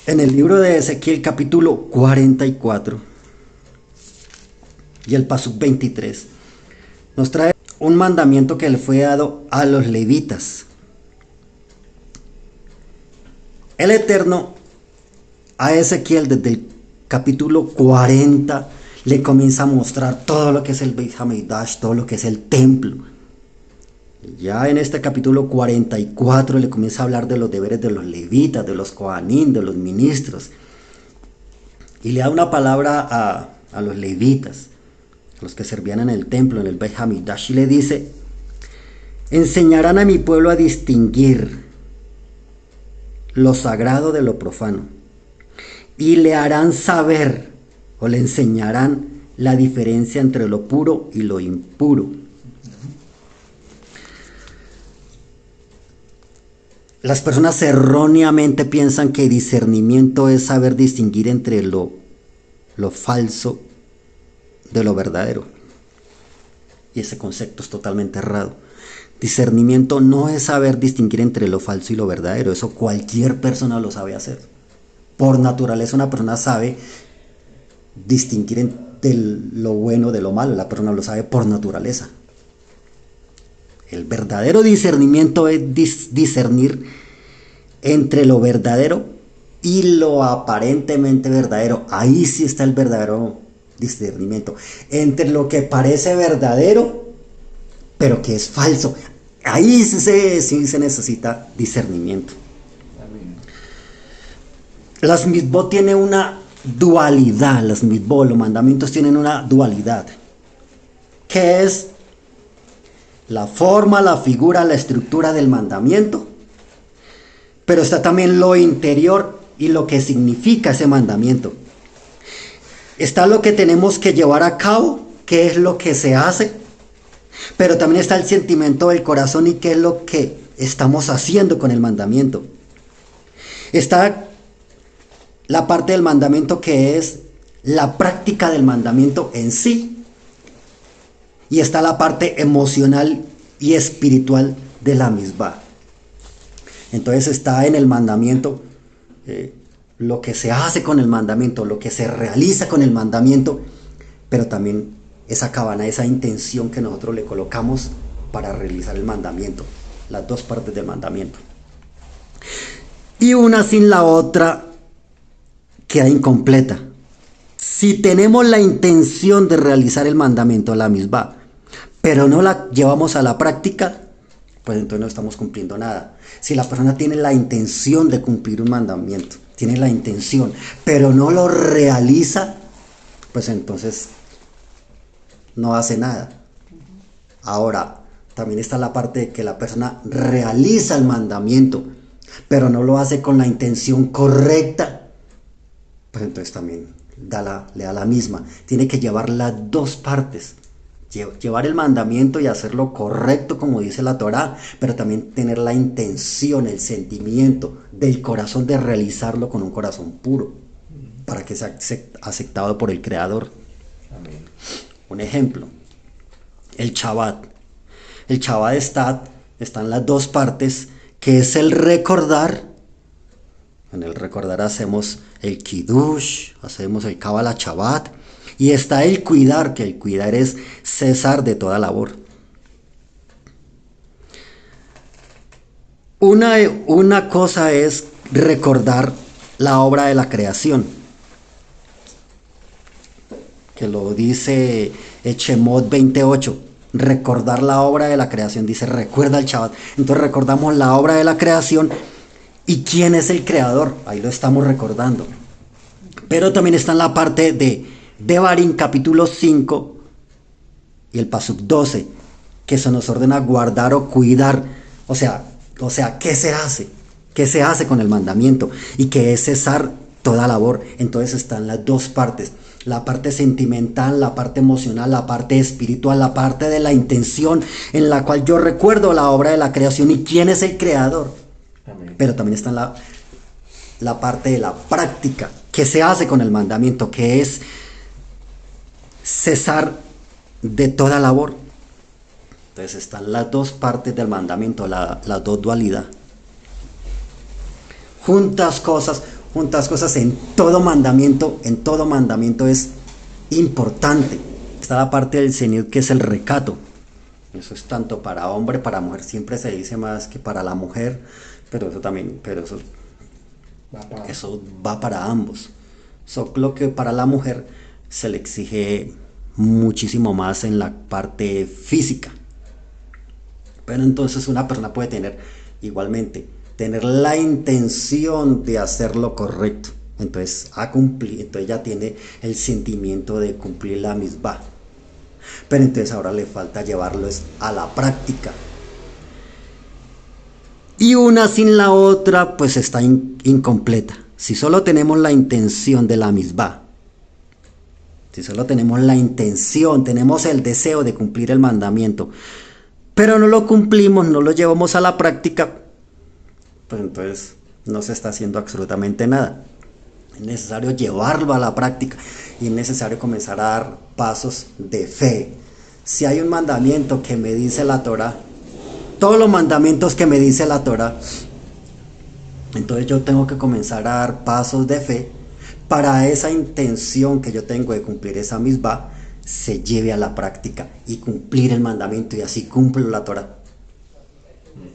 En el libro de Ezequiel capítulo 44 y el pasuk 23 nos trae un mandamiento que le fue dado a los levitas. El Eterno a Ezequiel desde el capítulo 40 le comienza a mostrar todo lo que es el Beit HaMikdash, todo lo que es el templo. Ya en este capítulo 44 le comienza a hablar de los deberes de los levitas, de los kohanim, de los ministros. Y le da una palabra a los levitas, a los que servían en el templo, en el Beit HaMikdash, y le dice: enseñarán a mi pueblo a distinguir lo sagrado de lo profano, y le harán saber, o le enseñarán la diferencia entre lo puro y lo impuro. Las personas erróneamente piensan que discernimiento es saber distinguir entre lo falso de lo verdadero. Y ese concepto es totalmente errado. Discernimiento no es saber distinguir entre lo falso y lo verdadero. Eso cualquier persona lo sabe hacer. Por naturaleza una persona sabe distinguir entre lo bueno de lo malo. La persona lo sabe por naturaleza. El verdadero discernimiento es discernir entre lo verdadero y lo aparentemente verdadero. Ahí sí está el verdadero discernimiento. Entre lo que parece verdadero, pero que es falso. Ahí sí se necesita discernimiento. Las mitzvot tienen una dualidad. Las mitzvot, los mandamientos tienen una dualidad. ¿Qué es? La forma, la figura, la estructura del mandamiento, pero está también lo interior y lo que significa ese mandamiento. Está lo que tenemos que llevar a cabo, qué es lo que se hace, pero también está el sentimiento del corazón y qué es lo que estamos haciendo con el mandamiento. Está la parte del mandamiento que es la práctica del mandamiento en sí. Y está la parte emocional y espiritual de la misma. Entonces está en el mandamiento lo que se hace con el mandamiento, lo que se realiza con el mandamiento, pero también esa cabana, esa intención que nosotros le colocamos para realizar el mandamiento. Las dos partes del mandamiento. Y una sin la otra queda incompleta. Si tenemos la intención de realizar el mandamiento, la misma, pero no la llevamos a la práctica, pues entonces no estamos cumpliendo nada. Si la persona tiene la intención de cumplir un mandamiento, tiene la intención, pero no lo realiza, pues entonces no hace nada. Ahora, también está la parte de que la persona realiza el mandamiento, pero no lo hace con la intención correcta, pues entonces también le da la misma. Tiene que llevar las dos partes. Llevar el mandamiento y hacerlo correcto como dice la Torá, pero también tener la intención, el sentimiento del corazón de realizarlo con un corazón puro, para que sea aceptado por el Creador. Amén. Un ejemplo, el Shabbat. El Shabbat están las dos partes, que es el recordar. En el recordar hacemos el Kiddush, hacemos el Kabbalah Shabbat, y está el cuidar, que el cuidar es cesar de toda labor. Una cosa es recordar la obra de la creación, que lo dice Shemot 28, recordar la obra de la creación, dice recuerda el Shabbat. Entonces recordamos la obra de la creación y quién es el creador, ahí lo estamos recordando. Pero también está en la parte de Devarim capítulo 5 y el pasuk 12, que se nos ordena guardar o cuidar, o sea, ¿qué se hace? ¿Qué se hace con el mandamiento? Y que es cesar toda labor. Entonces están las dos partes, la parte sentimental, la parte emocional, la parte espiritual, la parte de la intención, en la cual yo recuerdo la obra de la creación y quién es el creador. Amén. Pero también está la parte de la práctica, que se hace con el mandamiento, que es cesar de toda labor. Entonces están las dos partes del mandamiento, las dos dualidades. Juntas cosas, juntas cosas en todo mandamiento es importante. Está la parte del Señor que es el recato. Eso es tanto para hombre, para mujer, siempre se dice más que para la mujer, pero eso también, eso va para ambos. Solo que para la mujer se le exige muchísimo más en la parte física. Pero entonces una persona puede tener igualmente, tener la intención de hacer lo correcto. Entonces entonces ya tiene el sentimiento de cumplir la misbah. Pero entonces ahora le falta llevarlo a la práctica. Y una sin la otra pues está incompleta. Si solo tenemos la intención de la misbah, si solo tenemos la intención, tenemos el deseo de cumplir el mandamiento, pero no lo cumplimos, no lo llevamos a la práctica, pues entonces no se está haciendo absolutamente nada. Es necesario llevarlo a la práctica y es necesario comenzar a dar pasos de fe. Si hay un mandamiento que me dice la Torá, todos los mandamientos que me dice la Torá, entonces yo tengo que comenzar a dar pasos de fe para esa intención que yo tengo de cumplir esa misbah se lleve a la práctica y cumplir el mandamiento, y así cumplo la Torá.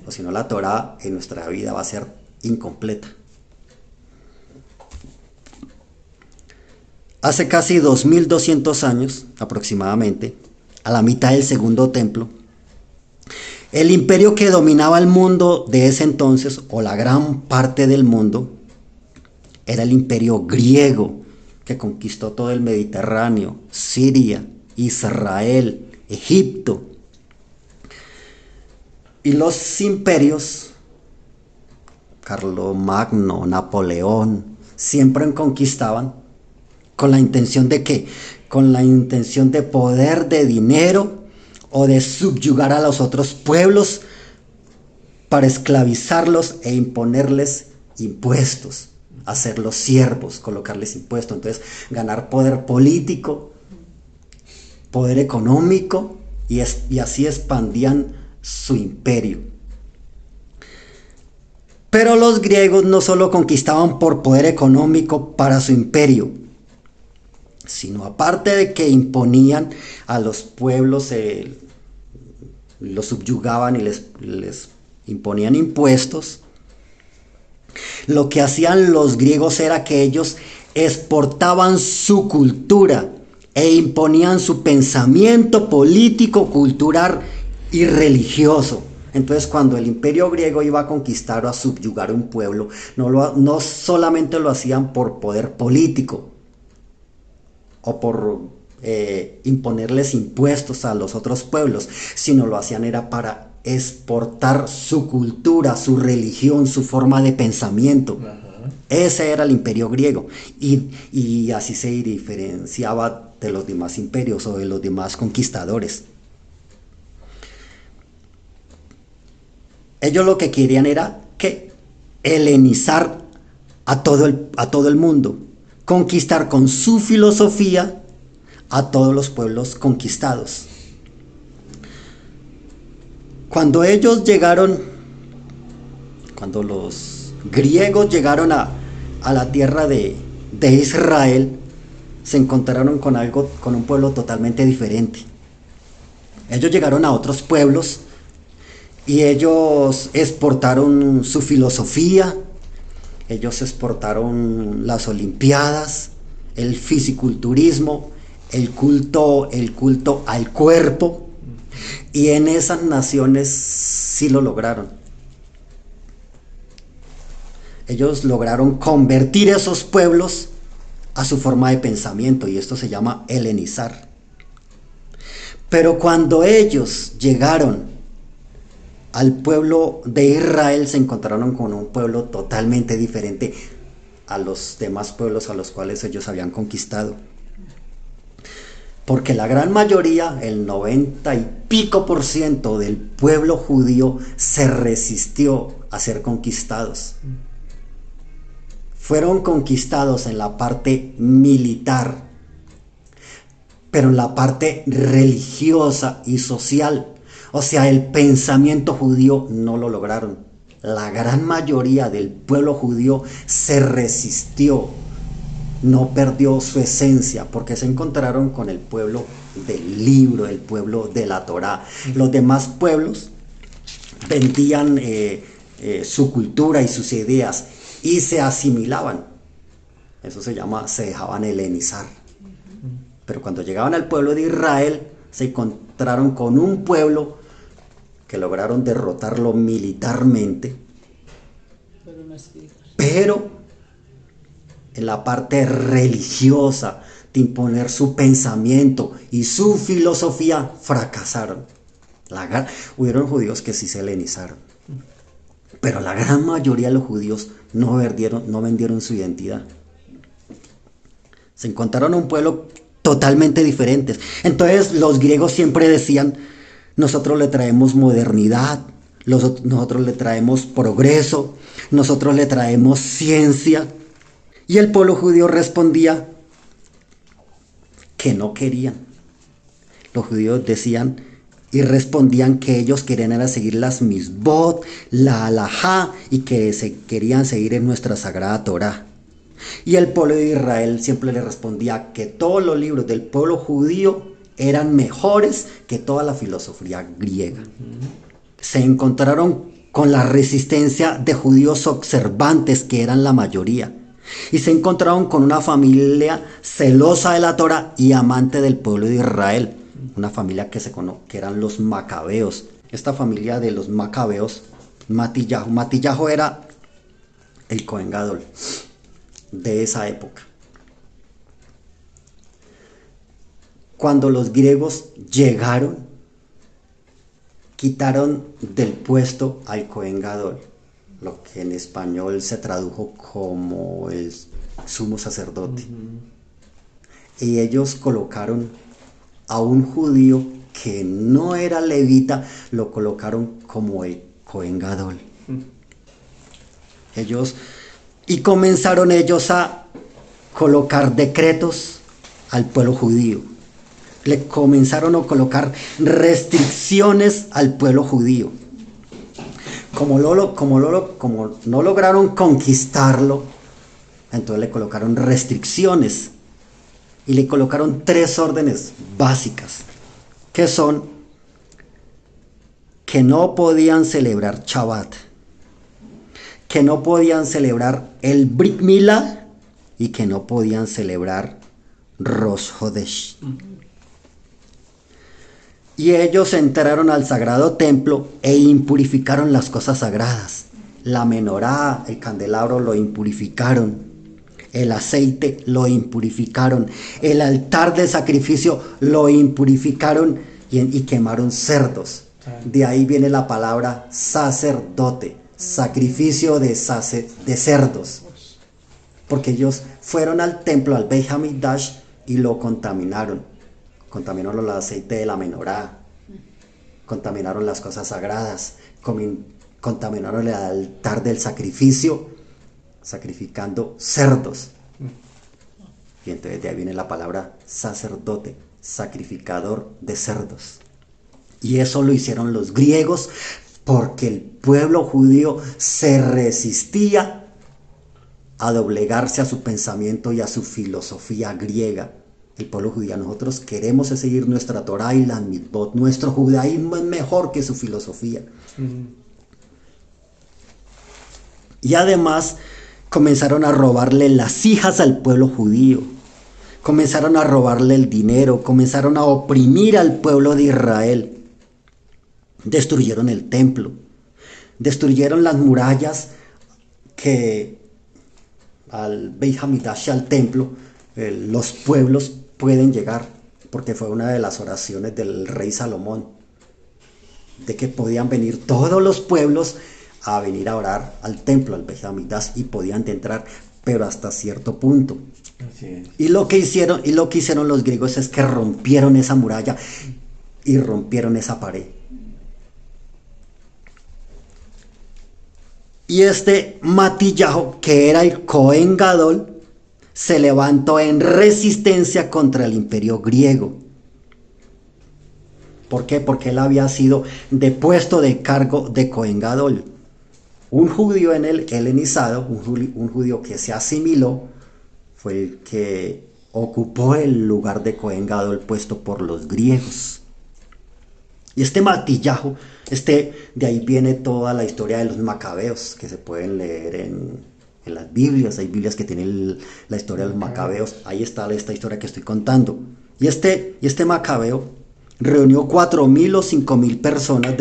O si no, la Torá en nuestra vida va a ser incompleta. Hace casi 2200 años aproximadamente, a la mitad del segundo templo, el imperio que dominaba el mundo de ese entonces, o la gran parte del mundo, era el imperio griego, que conquistó todo el Mediterráneo, Siria, Israel, Egipto. Y los imperios, Carlomagno, Napoleón, siempre conquistaban con la intención de ¿qué? Con la intención de poder, de dinero, o de subyugar a los otros pueblos para esclavizarlos e imponerles impuestos, hacerlos siervos, colocarles impuestos. Entonces ganar poder político, poder económico, y así expandían su imperio. Pero los griegos no solo conquistaban por poder económico para su imperio, sino aparte de que imponían a los pueblos, los subyugaban y les imponían impuestos, lo que hacían los griegos era que ellos exportaban su cultura e imponían su pensamiento político, cultural y religioso. Entonces, cuando el imperio griego iba a conquistar o a subyugar un pueblo, no solamente lo hacían por poder político o por imponerles impuestos a los otros pueblos, sino lo hacían era para exportar su cultura, su religión, su forma de pensamiento. Ajá. Ese era el imperio griego, y así se diferenciaba de los demás imperios o de los demás conquistadores. Ellos lo que querían era que helenizar a todo el mundo, conquistar con su filosofía a todos los pueblos conquistados. Cuando los griegos llegaron a la tierra de Israel, se encontraron con un pueblo totalmente diferente. Ellos llegaron a otros pueblos y ellos exportaron su filosofía, ellos exportaron las olimpiadas, el fisiculturismo, el culto al cuerpo, y en esas naciones sí lo lograron. Ellos lograron convertir esos pueblos a su forma de pensamiento, y esto se llama helenizar. Pero cuando ellos llegaron al pueblo de Israel, se encontraron con un pueblo totalmente diferente a los demás pueblos a los cuales ellos habían conquistado. Porque la gran mayoría, el 90 y pico % del pueblo judío se resistió a ser conquistados. Fueron conquistados en la parte militar, pero en la parte religiosa y social, o sea, el pensamiento judío, no lo lograron. la gran mayoría del pueblo judío se resistió, no perdió su esencia, porque se encontraron con el pueblo del libro, el pueblo de la Torá. Los demás pueblos vendían su cultura y sus ideas y se asimilaban. Eso se dejaban helenizar. Pero cuando llegaban al pueblo de Israel, se encontraron con un pueblo que lograron derrotarlo militarmente, pero en la parte religiosa, de imponer su pensamiento y su filosofía, fracasaron. Hubieron judíos que sí se helenizaron, pero la gran mayoría de los judíos no vendieron su identidad. Se encontraron un pueblo totalmente diferente. Entonces los griegos siempre decían: nosotros le traemos modernidad, nosotros le traemos progreso, nosotros le traemos ciencia. Y el pueblo judío respondía que no querían. Los judíos decían y respondían que ellos querían era seguir las misbot, la halajá, y que querían seguir en nuestra sagrada Torá. Y el pueblo de Israel siempre le respondía que todos los libros del pueblo judío eran mejores que toda la filosofía griega. Se encontraron con la resistencia de judíos observantes, que eran la mayoría, y se encontraron con una familia celosa de la Torá y amante del pueblo de Israel, una familia que eran los macabeos. Esta familia de los macabeos, Matillahu era el Cohen Gadol de esa época. Cuando los griegos llegaron, quitaron del puesto al Cohen Gadol, lo que en español se tradujo como el sumo sacerdote. Y ellos colocaron a un judío que no era levita, lo colocaron como el Cohen Gadol. Y comenzaron ellos a colocar decretos al pueblo judío. Le comenzaron a colocar restricciones al pueblo judío. Como no lograron conquistarlo, entonces le colocaron restricciones y le colocaron 3 órdenes básicas, que son que no podían celebrar Shabbat, que no podían celebrar el Brit Milá y que no podían celebrar Rosh Hodesh. Y ellos entraron al sagrado templo e impurificaron las cosas sagradas. La menorá, el candelabro, lo impurificaron. El aceite lo impurificaron. El altar de sacrificio lo impurificaron y quemaron cerdos. De ahí viene la palabra sacerdote, sacrificio de cerdos. Porque ellos fueron al templo, al Beit HaMikdash, y lo contaminaron. Contaminaron el aceite de la menorá, contaminaron las cosas sagradas, contaminaron el altar del sacrificio, sacrificando cerdos. Y entonces de ahí viene la palabra sacerdote, sacrificador de cerdos. Y eso lo hicieron los griegos porque el pueblo judío se resistía a doblegarse a su pensamiento y a su filosofía griega. El pueblo judío, nosotros queremos seguir nuestra Torá y la mitzvot. Nuestro judaísmo es mejor que su filosofía. Y además comenzaron a robarle las hijas al pueblo judío. Comenzaron a robarle el dinero. Comenzaron a oprimir al pueblo de Israel. Destruyeron el templo. Destruyeron las murallas que al Beit HaMikdash, al templo, los pueblos pueden llegar, porque fue una de las oraciones del rey Salomón, de que podían venir todos los pueblos a venir a orar al templo, al Beit HaMikdash, y podían entrar, pero hasta cierto punto. Así es. Y lo que hicieron los griegos es que rompieron esa muralla y rompieron esa pared. Y este Matillahu, que era el Cohen Gadol, se levantó en resistencia contra el imperio griego. ¿Por qué? Porque él había sido depuesto del cargo de Cohen Gadol. Un judío en el helenizado, un judío que se asimiló, fue el que ocupó el lugar de Cohen Gadol puesto por los griegos. Y este Matillahu, de ahí viene toda la historia de los macabeos, que se pueden leer en las Biblias. Hay Biblias que tienen la historia de los macabeos. Ahí está esta historia que estoy contando. Y este macabeo reunió 4.000 o 5.000 personas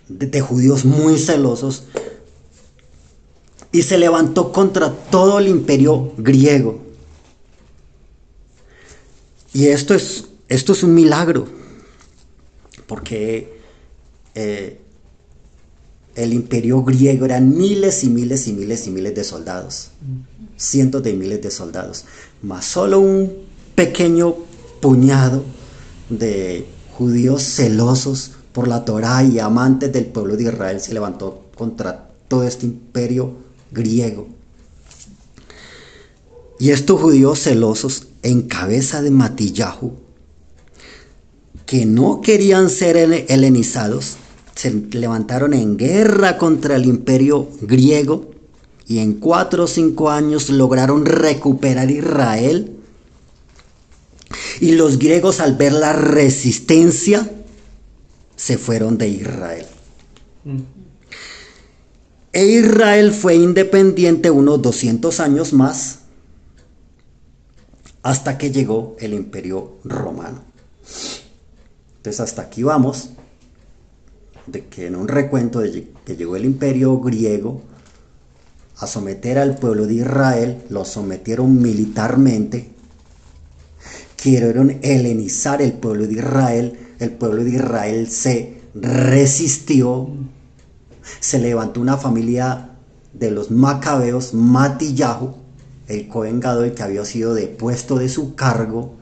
de judíos muy celosos y se levantó contra todo el imperio griego. Y esto es un milagro, porque el imperio griego eran miles y miles y miles y miles de soldados, cientos de miles de soldados, más solo un pequeño puñado de judíos celosos por la Torá y amantes del pueblo de Israel se levantó contra todo este imperio griego. Y estos judíos celosos, en cabeza de Matillahu, que no querían ser helenizados, se levantaron en guerra contra el imperio griego y en 4 o 5 años lograron recuperar Israel. Y los griegos, al ver la resistencia, se fueron de Israel. E Israel fue independiente unos 200 años más, hasta que llegó el imperio romano. Entonces hasta aquí vamos, de que en un recuento de que llegó el imperio griego a someter al pueblo de Israel, lo sometieron militarmente, quisieron helenizar el pueblo de Israel se resistió, se levantó una familia de los macabeos, Matillahu, el Cohen Gadol, que había sido depuesto de su cargo,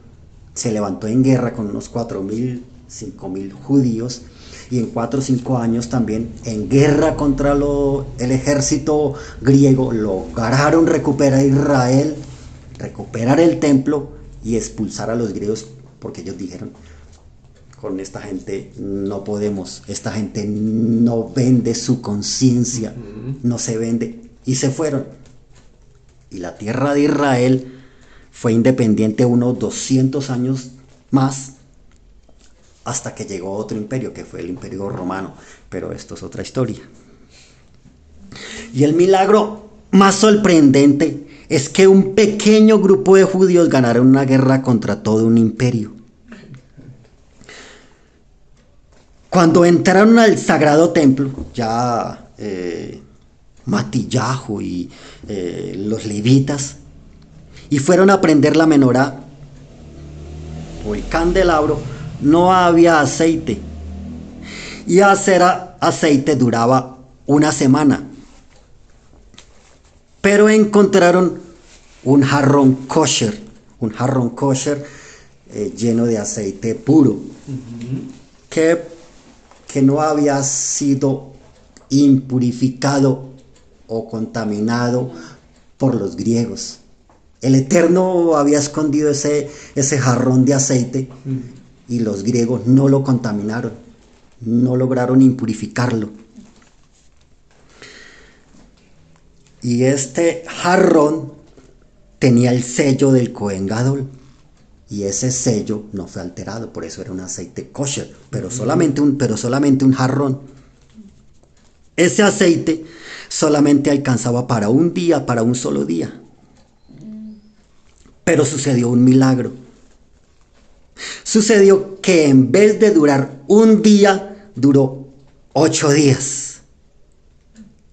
se levantó en guerra con unos 4.000, 5.000 judíos, y en 4 o 5 años también en guerra contra el ejército griego lograron recuperar Israel, recuperar el templo y expulsar a los griegos, porque ellos dijeron: con esta gente no podemos, esta gente no vende su conciencia, no se vende, y se fueron. Y la tierra de Israel fue independiente unos 200 años más, hasta que llegó otro imperio, que fue el imperio romano, pero esto es otra historia. Y el milagro más sorprendente es que un pequeño grupo de judíos ganaron una guerra contra todo un imperio. Cuando entraron al sagrado templo, ya Matillahu y los levitas, y fueron a prender la menorá o el candelabro, no había aceite, y hacer aceite duraba una semana. Pero encontraron un jarrón kosher lleno de aceite puro, que no había sido impurificado o contaminado por los griegos. El Eterno había escondido ese jarrón de aceite, y los griegos no lo contaminaron, no lograron impurificarlo. Y este jarrón tenía el sello del Cohen Gadol, y ese sello no fue alterado, por eso era un aceite kosher, pero solamente un jarrón. Ese aceite solamente alcanzaba para un día, para un solo día. Pero sucedió un milagro. Sucedió que en vez de durar un día, duró 8 días.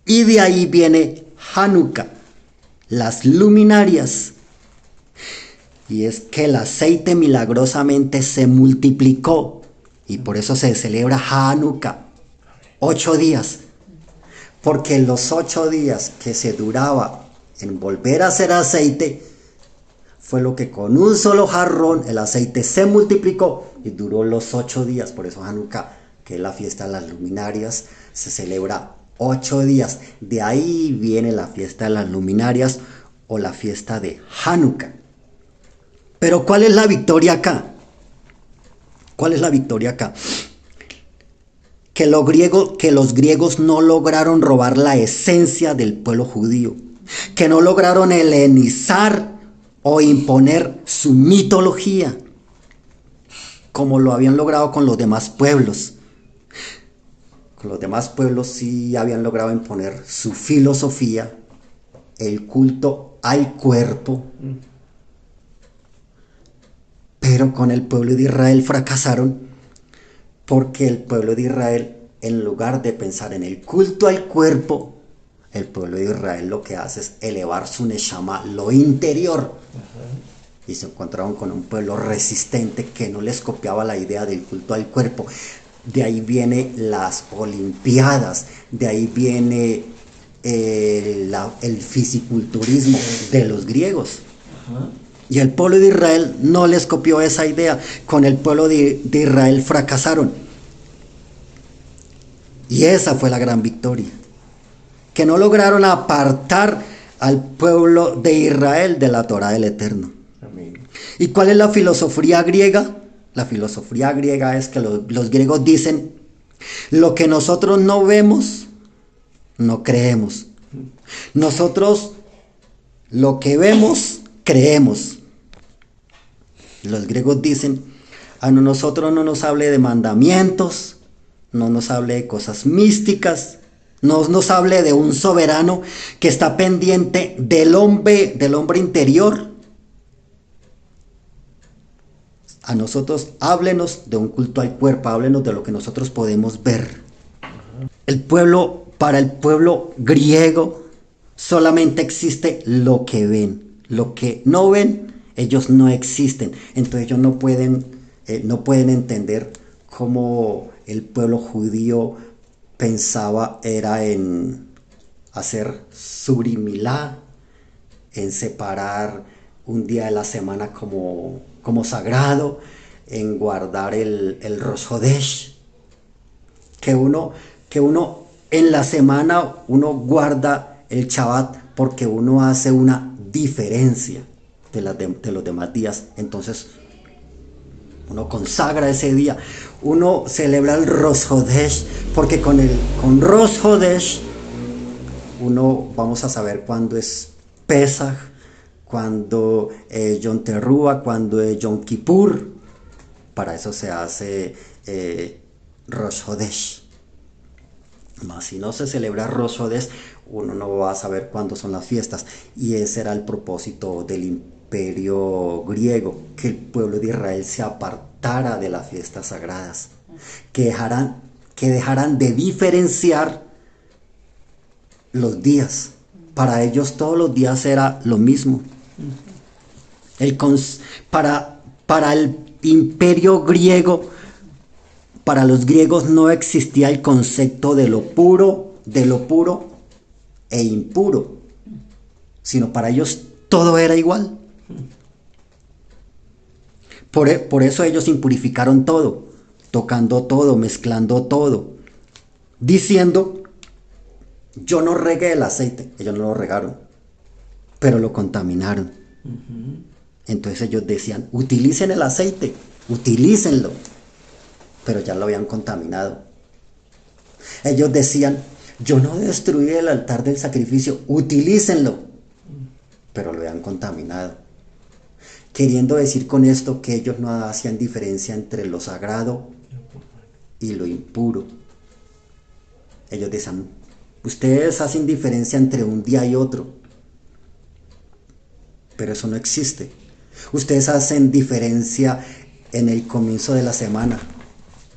Y de ahí viene Hanukkah, las luminarias. Y es que el aceite milagrosamente se multiplicó, y por eso se celebra Hanukkah, 8 días. Porque los 8 días que se duraba en volver a hacer aceite, fue lo que con un solo jarrón el aceite se multiplicó y duró los 8 días. Por eso Hanukkah, que es la fiesta de las luminarias, se celebra 8 días. De ahí viene la fiesta de las luminarias o la fiesta de Hanukkah. Pero ¿cuál es la victoria acá? ¿Cuál es la victoria acá? que los griegos no lograron robar la esencia del pueblo judío, que no lograron helenizar o imponer su mitología, como lo habían logrado con los demás pueblos. Con los demás pueblos sí habían logrado imponer su filosofía, el culto al cuerpo, pero con el pueblo de Israel fracasaron, porque el pueblo de Israel, en lugar de pensar en el culto al cuerpo, el pueblo de Israel lo que hace es elevar su neshama, lo interior. Y se encontraron con un pueblo resistente que no les copiaba la idea del culto al cuerpo. De ahí viene las olimpiadas, de ahí viene el fisiculturismo de los griegos. Y el pueblo de Israel no les copió esa idea. Con el pueblo de Israel fracasaron. Y esa fue la gran victoria. Que no lograron apartar al pueblo de Israel de la Torá del Eterno. Amén. ¿Y cuál es la filosofía griega? La filosofía griega es que los griegos dicen: lo que nosotros no vemos, no creemos. Nosotros lo que vemos, creemos. Los griegos dicen: a nosotros no nos hable de mandamientos, no nos hable de cosas místicas, no nos hable de un soberano que está pendiente del hombre interior. A nosotros háblenos de un culto al cuerpo, háblenos de lo que nosotros podemos ver. Para el pueblo griego solamente existe lo que ven. Lo que no ven, ellos no existen. Entonces ellos no pueden entender cómo el pueblo judío pensaba era en hacer subrimilá, en separar un día de la semana como sagrado, en guardar el Rosh Hodesh, que uno en la semana uno guarda el Shabbat porque uno hace una diferencia de los demás días. Entonces uno consagra ese día, uno celebra el Rosh Hodesh porque con Rosh Hodesh uno vamos a saber cuándo es Pesach, cuando es Yom Teruah, cuando es Yom Kippur. Para eso se hace Rosh Hodesh. Mas si no se celebra Rosh Hodesh, uno no va a saber cuándo son las fiestas. Y ese era el propósito del imperio griego, que el pueblo de Israel se apartara de las fiestas sagradas, que dejaran de diferenciar los días. Para ellos todos los días era lo mismo. Para el imperio griego, para los griegos no existía el concepto de lo puro e impuro, sino para ellos todo era igual. Por eso ellos impurificaron todo, tocando todo, mezclando todo, diciendo: yo no regué el aceite. Ellos no lo regaron, pero lo contaminaron. Entonces ellos decían: utilicen el aceite, utilícenlo, pero ya lo habían contaminado. Ellos decían: yo no destruí el altar del sacrificio, utilícenlo, pero lo habían contaminado. Queriendo decir con esto que ellos no hacían diferencia entre lo sagrado y lo impuro. Ellos decían: ustedes hacen diferencia entre un día y otro, pero eso no existe. Ustedes hacen diferencia en el comienzo de la semana,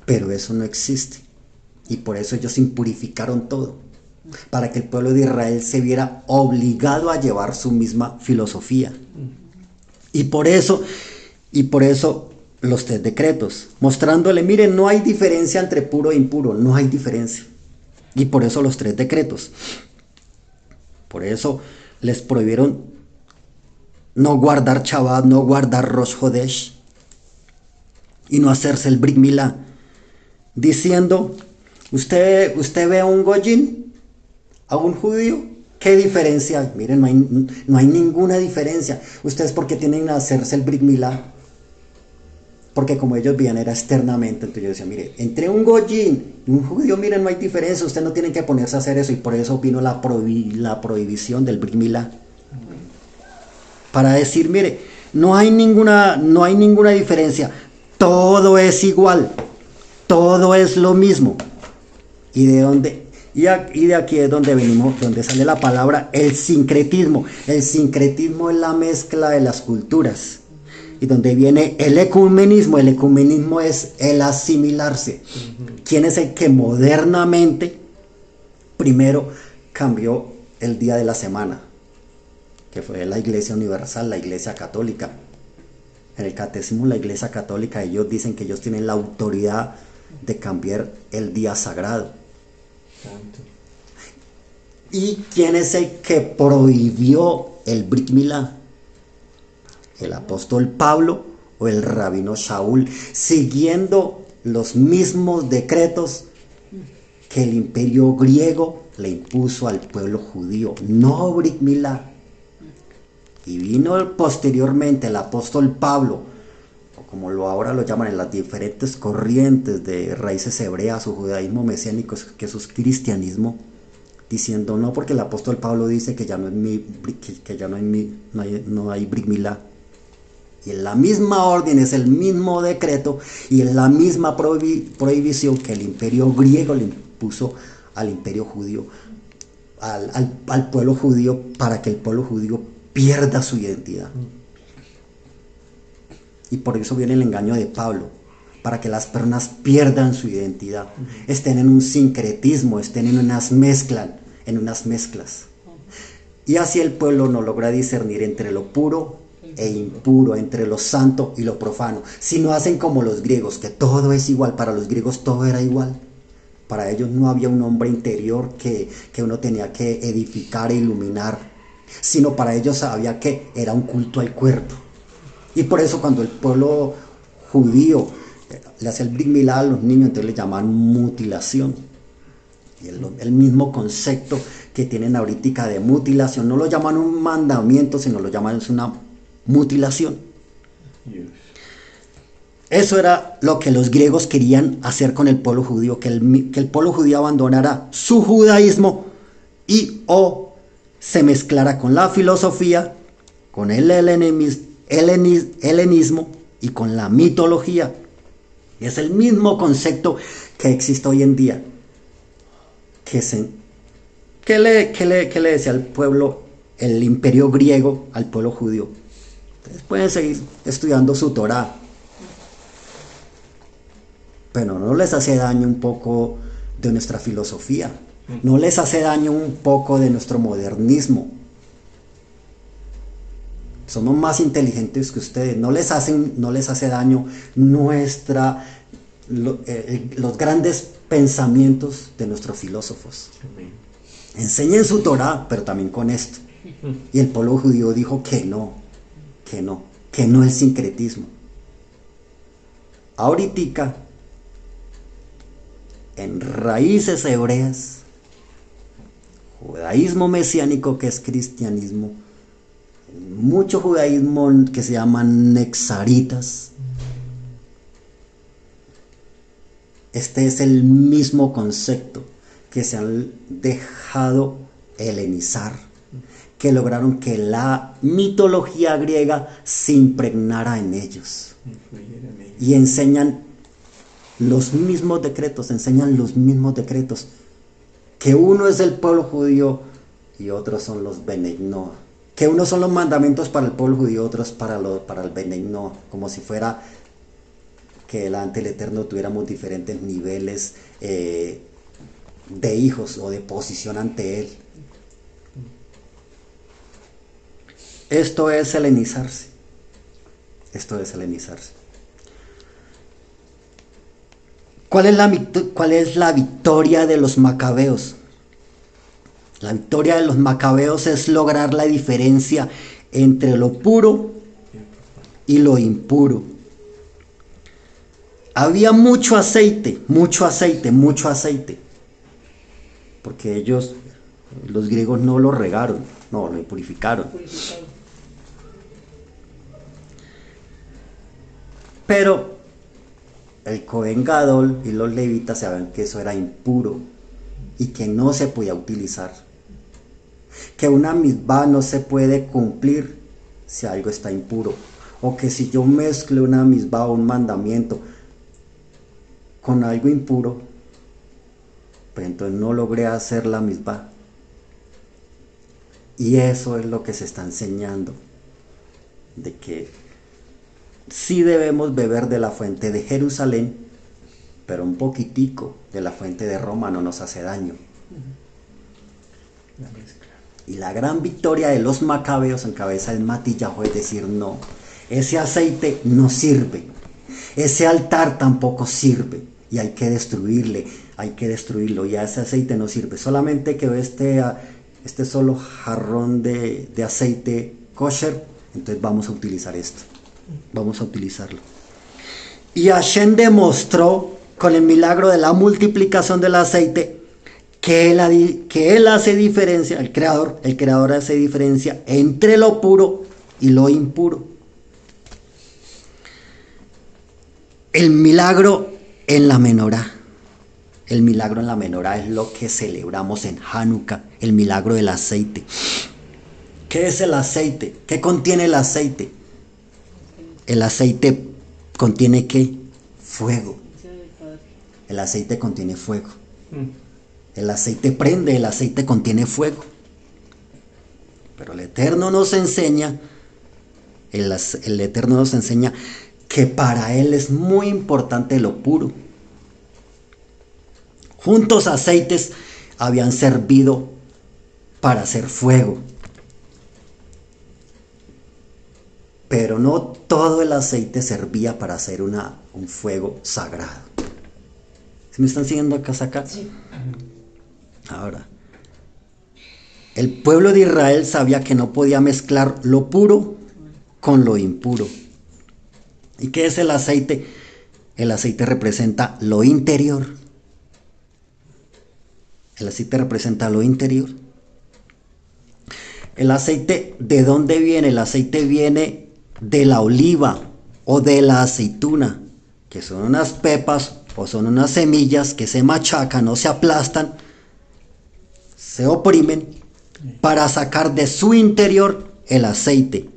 pero eso no existe. Y por eso ellos impurificaron todo, para que el pueblo de Israel se viera obligado a llevar su misma filosofía. Y por eso los 3 decretos, mostrándole: miren, no hay diferencia entre puro e impuro, no hay diferencia. Y por eso los 3 decretos. Por eso les prohibieron no guardar Shabbat, no guardar Rosh Hodesh y no hacerse el Brit Milá, diciendo: usted ve a un goyín, a un judío, ¿qué diferencia hay? Miren, no hay ninguna diferencia. Ustedes, ¿por qué tienen que hacerse el Brit Milá? porque como ellos veían era externamente, entonces yo decía, mire, entre un goyín y un judío, miren, no hay diferencia, ustedes no tienen que ponerse a hacer eso, y por eso vino la prohibición del Brit Milá. Para decir, mire, no hay ninguna diferencia, todo es igual, todo es lo mismo. Y de aquí es donde venimos, donde sale la palabra el sincretismo. El sincretismo es la mezcla de las culturas. Y donde viene el ecumenismo. El ecumenismo es el asimilarse. ¿Quién es el que modernamente primero cambió el día de la semana? Que fue la Iglesia Universal, la Iglesia Católica. En el catecismo, la Iglesia Católica, ellos dicen que ellos tienen la autoridad de cambiar el día sagrado. ¿Y quién es el que prohibió el Brit Milá? ¿El apóstol Pablo o el rabino Shaul? Siguiendo los mismos decretos que el imperio griego le impuso al pueblo judío. No Brit Milá. Y vino posteriormente el apóstol Pablo, o como ahora lo llaman en las diferentes corrientes de raíces hebreas o judaísmo mesiánico, que eso es cristianismo, diciendo no, porque el apóstol Pablo dice que ya no hay Brit Milá. Y en la misma orden, es el mismo decreto y en la misma prohibición que el imperio griego le impuso al imperio judío, al pueblo judío, para que el pueblo judío pierda su identidad. Y por eso viene el engaño de Pablo, para que las personas pierdan su identidad, estén en un sincretismo, estén en unas mezclas. Y así el pueblo no logra discernir entre lo puro e impuro, entre lo santo y lo profano. Si no hacen como los griegos, que todo es igual. Para los griegos todo era igual. Para ellos no había un hombre interior que uno tenía que edificar e iluminar, sino para ellos había que era un culto al cuerpo. Y por eso cuando el pueblo judío le hacía el Brit Milá a los niños, entonces le llaman mutilación. Y el mismo concepto que tienen ahorita de mutilación, no lo llaman un mandamiento, sino lo llaman una mutilación. Eso era lo que los griegos querían hacer con el pueblo judío, que el pueblo judío abandonara su judaísmo y o se mezclara con la filosofía, con el helenismo y con la mitología. Es el mismo concepto que existe hoy en día. ¿Qué le decía al pueblo, el imperio griego, al pueblo judío? Ustedes pueden seguir estudiando su Torá, pero no les hace daño un poco de nuestra filosofía, no les hace daño un poco de nuestro modernismo. Somos más inteligentes que ustedes, no les hace daño los grandes pensamientos de nuestros filósofos. Enseñen su Torá, pero también con esto. Y el pueblo judío dijo que no el sincretismo. Ahoritica, en raíces hebreas, judaísmo mesiánico, que es cristianismo, mucho judaísmo que se llaman nexaritas. Este es el mismo concepto, que se han dejado helenizar, que lograron que la mitología griega se impregnara en ellos. Y enseñan los mismos decretos, que uno es el pueblo judío y otros son los Benei Noah, que unos son los mandamientos para el pueblo judío, otros para el Benei Noah, como si fuera que delante del Eterno tuviéramos diferentes niveles de hijos o de posición ante Él. Esto es helenizarse. ¿Cuál es la victoria de los macabeos? La victoria de los macabeos es lograr la diferencia entre lo puro y lo impuro. Había mucho aceite, porque ellos, los griegos, no lo regaron, no, lo purificaron. Pero el Cohen Gadol y los levitas sabían que eso era impuro y que no se podía utilizar. Que una misbah no se puede cumplir si algo está impuro. O que si yo mezclo una misbah o un mandamiento con algo impuro, pues entonces no logré hacer la misbah. Y eso es lo que se está enseñando, de que sí debemos beber de la fuente de Jerusalén, pero un poquitico de la fuente de Roma no nos hace daño. Y la gran victoria de los macabeos en cabeza del Matillahu es decir, no, ese aceite no sirve, ese altar tampoco sirve, y hay que destruirlo, ya ese aceite no sirve, solamente que este solo jarrón de aceite kosher, entonces vamos a utilizar esto, vamos a utilizarlo. Y Hashem demostró con el milagro de la multiplicación del aceite que él hace diferencia, el creador hace diferencia entre lo puro y lo impuro. El milagro en la menorá. El milagro en la menorá es lo que celebramos en Hanukkah, el milagro del aceite. ¿Qué es el aceite? ¿Qué contiene el aceite? El aceite contiene ¿qué? Fuego. El aceite contiene fuego. El aceite prende, el aceite contiene fuego. Pero el Eterno nos enseña, el Eterno nos enseña que para Él es muy importante lo puro. Juntos aceites habían servido para hacer fuego. Pero no todo el aceite servía para hacer un fuego sagrado. ¿Sí me están siguiendo acá? Sí. Ahora, el pueblo de Israel sabía que no podía mezclar lo puro con lo impuro. ¿Y qué es el aceite? El aceite representa lo interior. El aceite representa lo interior. El aceite, ¿de dónde viene? El aceite viene de la oliva o de la aceituna, que son unas pepas o son unas semillas que se machacan o se aplastan, se oprimen para sacar de su interior el aceite.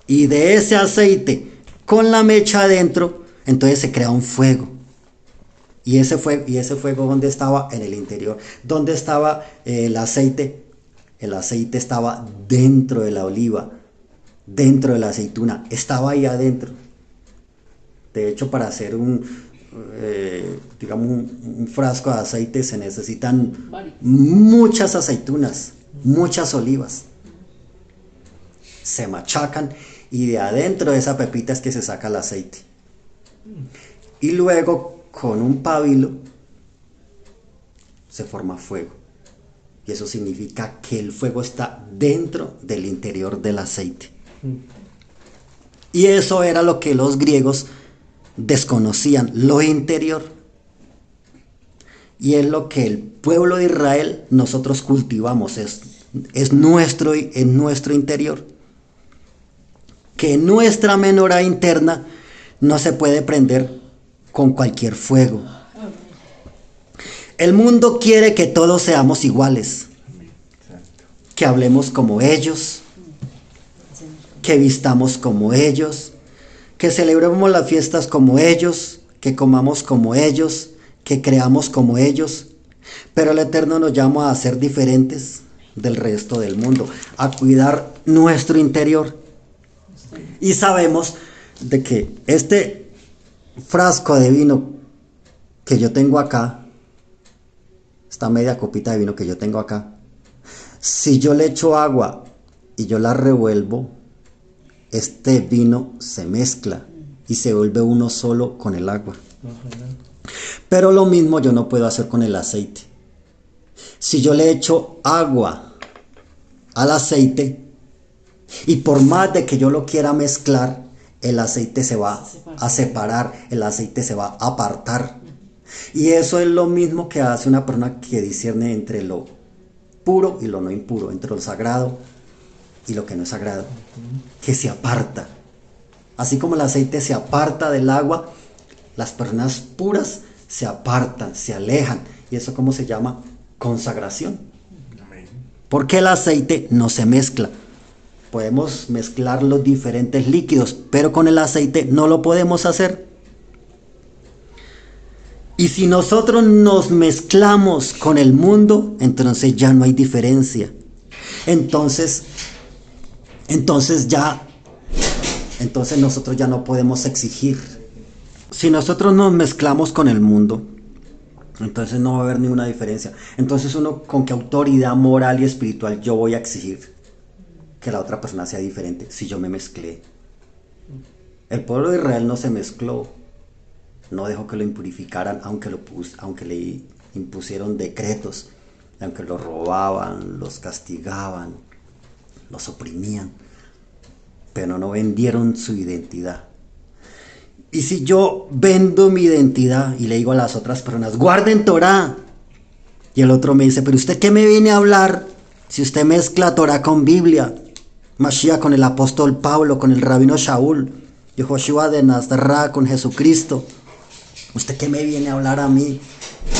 Y de ese aceite, con la mecha adentro, entonces se crea un fuego. Y ese fuego, ¿dónde estaba? En el interior. ¿Dónde estaba el aceite? El aceite estaba dentro de la oliva, dentro de la aceituna, estaba ahí adentro. De hecho, para hacer un frasco de aceite se necesitan muchas aceitunas, muchas olivas. Se machacan y de adentro de esa pepita es que se saca el aceite. Y luego con un pabilo se forma fuego. Y eso significa que el fuego está dentro del interior del aceite. Y eso era lo que los griegos desconocían, lo interior. Y es lo que el pueblo de Israel nosotros cultivamos, es nuestro interior. Que nuestra menorá interna no se puede prender con cualquier fuego. El mundo quiere que todos seamos iguales, que hablemos como ellos, que vistamos como ellos, que celebremos las fiestas como ellos, que comamos como ellos, que creamos como ellos. Pero el Eterno nos llama a ser diferentes del resto del mundo, a cuidar nuestro interior. Y sabemos de que este frasco de vino que yo tengo acá, esta media copita de vino que yo tengo acá, si yo le echo agua y yo la revuelvo, este vino se mezcla y se vuelve uno solo con el agua. Pero lo mismo yo no puedo hacer con el aceite. Si yo le echo agua al aceite y por más de que yo lo quiera mezclar, el aceite se va a separar, el aceite se va a apartar. Y eso es lo mismo que hace una persona que discierne entre lo puro y lo no impuro, entre lo sagrado y lo que no es sagrado, que se aparta. Así como el aceite se aparta del agua, Las personas puras se apartan, se alejan. ¿Y eso cómo se llama? Consagración. Porque el aceite no se mezcla. Podemos mezclar los diferentes líquidos, pero con el aceite no lo podemos hacer. Y si nosotros nos mezclamos con el mundo, entonces ya no hay diferencia. Entonces nosotros ya no podemos exigir. Si nosotros nos mezclamos con el mundo, entonces no va a haber ninguna diferencia. Entonces uno, ¿con qué autoridad moral y espiritual yo voy a exigir que la otra persona sea diferente si yo me mezclé? El pueblo de Israel no se mezcló, no dejó que lo impurificaran, aunque le impusieron decretos, aunque lo robaban, los castigaban, los oprimían, pero no vendieron su identidad. Y si yo vendo mi identidad y le digo a las otras personas, guarden Torah, y el otro me dice, pero usted ¿qué me viene a hablar si usted mezcla Torah con Biblia? Mashiach con el apóstol Pablo, con el rabino Shaul, Yehoshua de Nazará con Jesucristo. ¿Usted qué me viene a hablar a mí?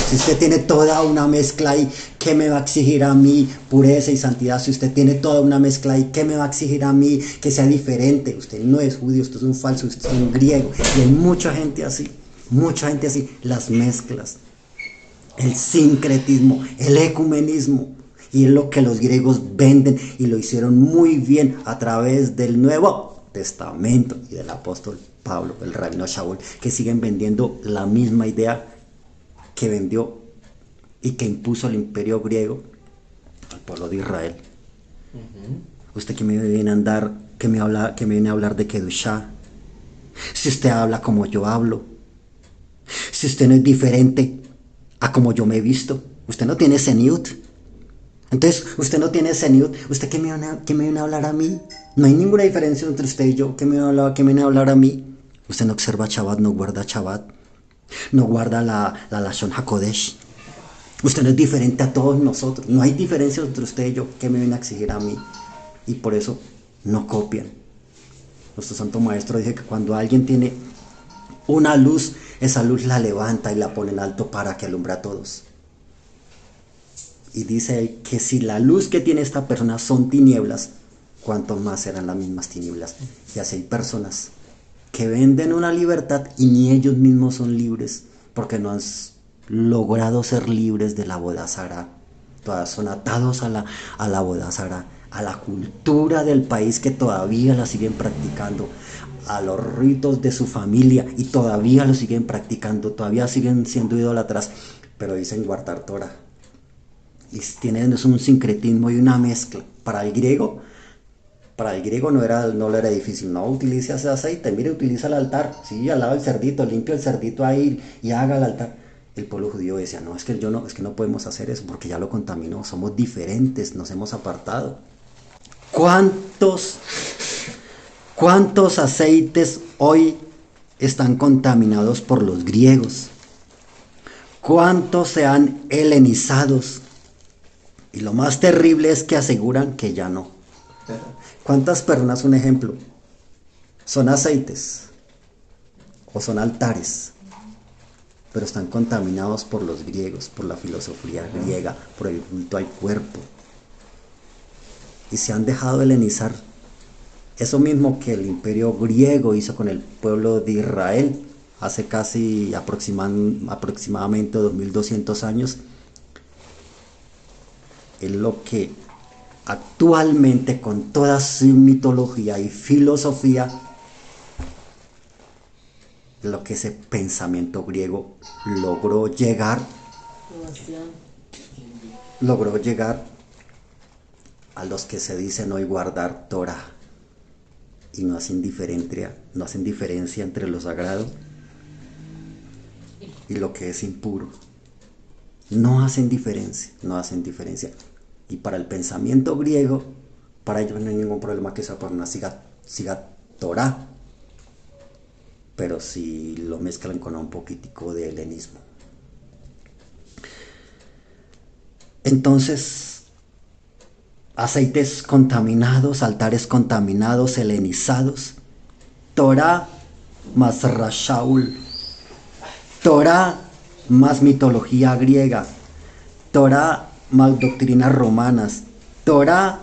Si usted tiene toda una mezcla ahí, ¿qué me va a exigir a mí pureza y santidad? Si usted tiene toda una mezcla ahí, ¿qué me va a exigir a mí que sea diferente? Usted no es judío, usted es un falso, usted es un griego. Y hay mucha gente así, las mezclas, el sincretismo, el ecumenismo. Y es lo que los griegos venden y lo hicieron muy bien a través del Nuevo Testamento y del apóstol Pablo, el rabino Shaul, que siguen vendiendo la misma idea que vendió y que impuso el imperio griego al pueblo de Israel. Usted que me viene a andar, que me viene a hablar de Kedushá, si usted habla como yo hablo, si usted no es diferente a como yo me he visto, usted no tiene Zeniut. Entonces, usted no tiene Zeniut, ¿usted qué me viene a hablar a mí? No hay ninguna diferencia entre usted y yo. ¿Qué me viene a hablar a mí? Usted no observa Shabbat, no guarda Shabbat, no guarda la Lashon HaKodesh. Usted no es diferente a todos nosotros. No hay diferencia entre usted y yo. ¿Qué me viene a exigir a mí? Y por eso no copian. Nuestro Santo Maestro dice que cuando alguien tiene una luz, esa luz la levanta y la pone en alto para que alumbre a todos. Y dice que si la luz que tiene esta persona son tinieblas, cuánto más serán las mismas tinieblas. Y así hay personas que venden una libertad y ni ellos mismos son libres, porque no han logrado ser libres de la bodazara. Todas son atados a la bodazara, a la cultura del país que todavía la siguen practicando, a los ritos de su familia y todavía lo siguen practicando, todavía siguen siendo idólatras, pero dicen guardar Torah. Y tienen un sincretismo y una mezcla. Para el griego no le era difícil. No utilice ese aceite, mire, utiliza el altar. Sí, al lado del cerdito, limpia el cerdito ahí y haga el altar. El pueblo judío decía, no, es que no podemos hacer eso porque ya lo contaminó. Somos diferentes, nos hemos apartado. ¿Cuántos aceites hoy están contaminados por los griegos? ¿Cuántos se han helenizados? Y lo más terrible es que aseguran que ya no. ¿Cuántas personas, un ejemplo, son aceites o son altares, pero están contaminados por los griegos, por la filosofía griega, por el culto al cuerpo? Y se han dejado helenizar. Eso mismo que el imperio griego hizo con el pueblo de Israel hace casi aproximadamente 2200 años. Es lo que actualmente, con toda su mitología y filosofía, lo que ese pensamiento griego logró llegar a los que se dicen hoy guardar Torah y no hacen diferencia entre lo sagrado y lo que es impuro. No hacen diferencia. Y para el pensamiento griego, para ellos no hay ningún problema que esa persona siga Torah, pero si lo mezclan con un poquitico de helenismo. Entonces, aceites contaminados, altares contaminados, helenizados, Torah más Rashaul, Torá más mitología griega, Torá más doctrinas romanas, Torá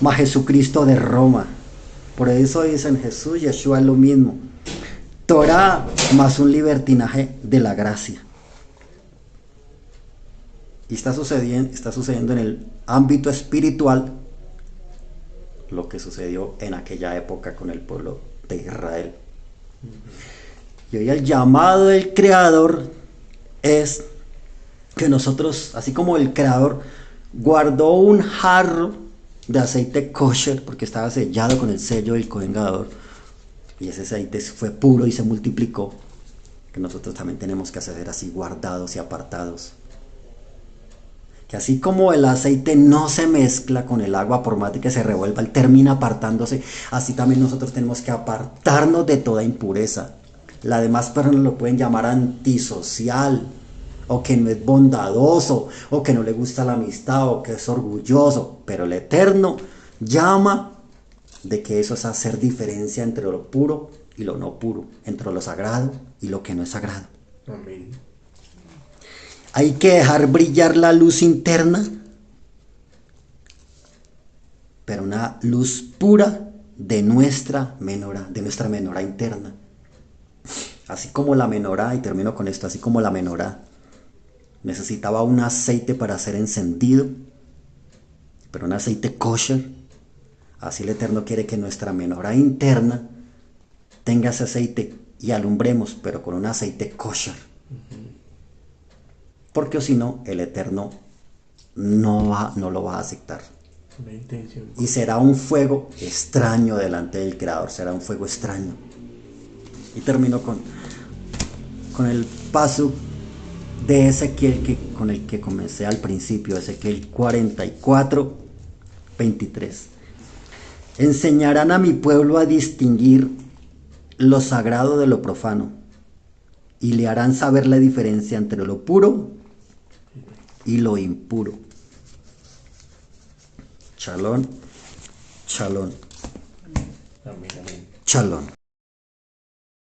más Jesucristo de Roma. Por eso dicen Jesús, Yeshua es lo mismo. Torá más un libertinaje de la gracia. Y está sucediendo en el ámbito espiritual lo que sucedió en aquella época con el pueblo de Israel. Y hoy el llamado del Creador es que nosotros, así como el Creador guardó un jarro de aceite kosher, porque estaba sellado con el sello del Cohen Gadol, y ese aceite fue puro y se multiplicó, que nosotros también tenemos que hacer así, guardados y apartados. Que así como el aceite no se mezcla con el agua, por más de que se revuelva, él termina apartándose, así también nosotros tenemos que apartarnos de toda impureza. Las demás personas lo pueden llamar antisocial, o que no es bondadoso, o que no le gusta la amistad, o que es orgulloso, pero el Eterno llama de que eso es hacer diferencia entre lo puro y lo no puro, entre lo sagrado y lo que no es sagrado. Amén. Hay que dejar brillar la luz interna, pero una luz pura de nuestra menorá interna. Así como la menorá, y termino con esto, así como la menorá necesitaba un aceite para ser encendido, pero un aceite kosher, así el Eterno quiere que nuestra menorá interna tenga ese aceite y alumbremos, pero con un aceite kosher. Porque si no, el Eterno no lo va a aceptar. Una intención. Y será un fuego extraño delante del Creador, será un fuego extraño. Y termino con el paso de Ezequiel con el que comencé al principio, Ezequiel 44, 23. Enseñarán a mi pueblo a distinguir lo sagrado de lo profano y le harán saber la diferencia entre lo puro y lo impuro. Shalom, shalom, Amén, amén. shalom.